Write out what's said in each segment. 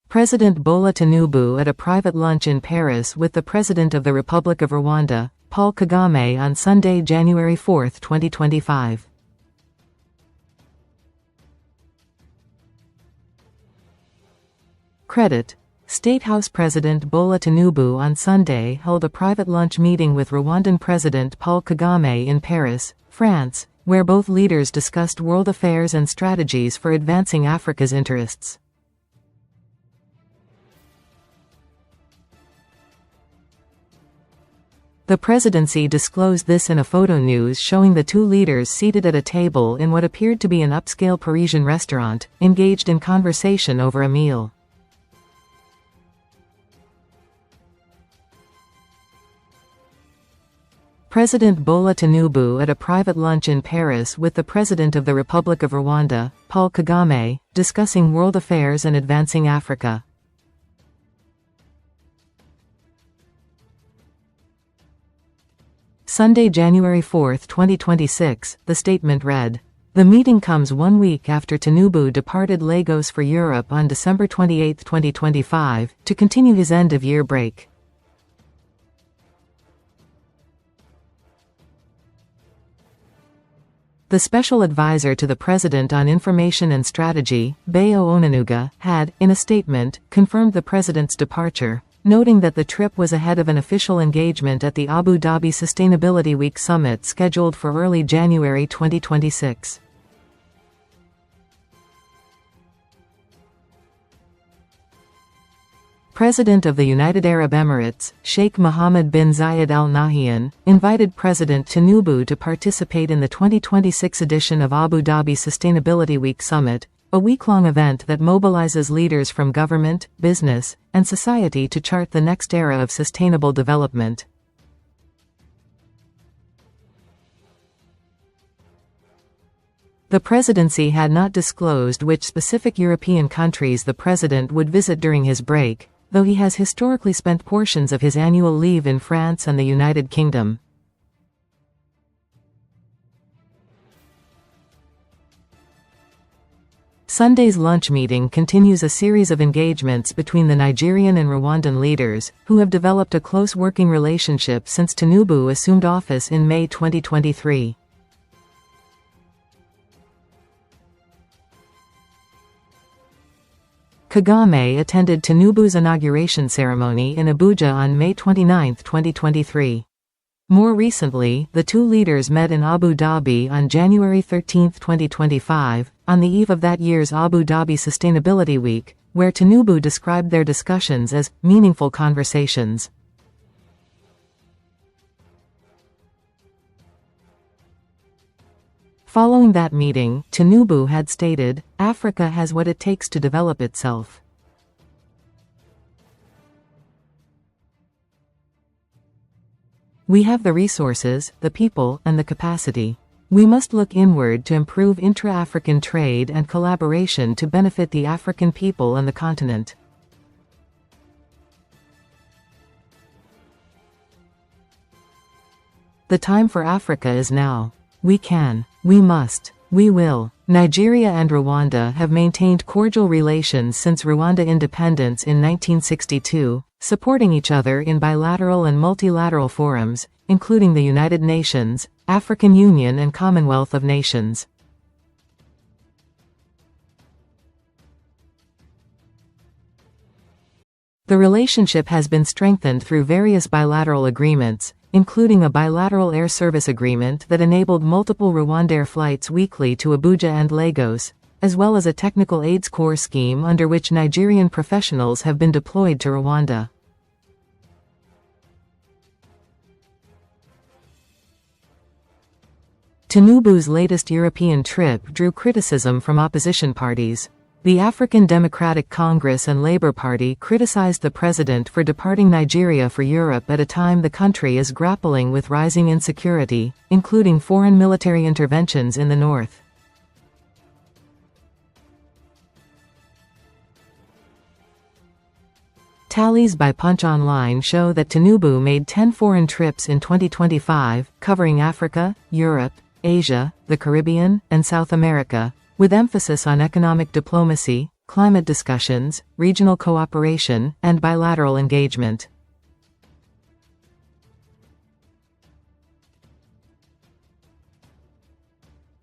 President Bola Tinubu at a private lunch in Paris with the President of the Republic of Rwanda, Paul Kagame on Sunday, January 4, 2025. Credit: State House President Bola Tinubu on Sunday held a private lunch meeting with Rwandan President Paul Kagame in Paris, France, where both leaders discussed world affairs and strategies for advancing Africa's interests. The Presidency disclosed this in a photo news showing the two leaders seated at a table in what appeared to be an upscale Parisian restaurant, engaged in conversation over a meal. President Bola Tinubu at a private lunch in Paris with the President of the Republic of Rwanda, Paul Kagame, discussing world affairs and advancing Africa. Sunday, January 4, 2026, the statement read. The meeting comes 1 week after Tinubu departed Lagos for Europe on December 28, 2025, to continue his end-of-year break. The special advisor to the President on Information and Strategy, Bayo Onanuga, had, in a statement, confirmed the President's departure, noting that the trip was ahead of an official engagement at the Abu Dhabi Sustainability Week summit scheduled for early January 2026. President of the United Arab Emirates, Sheikh Mohamed bin Zayed Al Nahyan, invited President Tinubu to participate in the 2026 edition of Abu Dhabi Sustainability Week Summit, a week-long event that mobilizes leaders from government, business, and society to chart the next era of sustainable development. The Presidency had not disclosed which specific European countries the President would visit during his break, though he has historically spent portions of his annual leave in France and the United Kingdom. Sunday's lunch meeting continues a series of engagements between the Nigerian and Rwandan leaders, who have developed a close working relationship since Tinubu assumed office in May 2023. Kagame attended Tinubu's inauguration ceremony in Abuja on May 29, 2023. More recently, the two leaders met in Abu Dhabi on January 13, 2025, on the eve of that year's Abu Dhabi Sustainability Week, where Tinubu described their discussions as meaningful conversations. Following that meeting, Tinubu had stated, "Africa has what it takes to develop itself." We have the resources, the people, and the capacity. We must look inward to improve intra-African trade and collaboration to benefit the African people and the continent. The time for Africa is now. We can. We must. We will. Nigeria and Rwanda have maintained cordial relations since Rwanda independence in 1962, supporting each other in bilateral and multilateral forums, including the United Nations, African Union and Commonwealth of Nations. The relationship has been strengthened through various bilateral agreements, including a Bilateral Air Service Agreement that enabled multiple RwandAir flights weekly to Abuja and Lagos, as well as a Technical Aids Corps scheme under which Nigerian professionals have been deployed to Rwanda. Tinubu's latest European trip drew criticism from opposition parties. The African Democratic Congress and Labour Party criticized the president for departing Nigeria for Europe at a time the country is grappling with rising insecurity, including foreign military interventions in the north. Tallies by Punch Online show that Tinubu made 10 foreign trips in 2025, covering Africa, Europe, Asia, the Caribbean, and South America, with emphasis on economic diplomacy, climate discussions, regional cooperation, and bilateral engagement.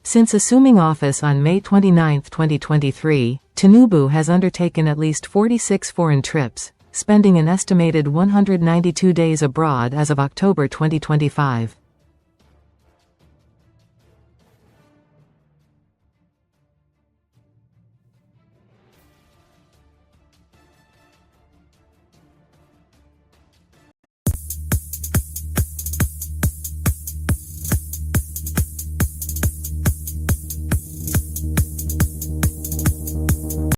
Since assuming office on May 29, 2023, Tinubu has undertaken at least 46 foreign trips, spending an estimated 192 days abroad as of October 2025.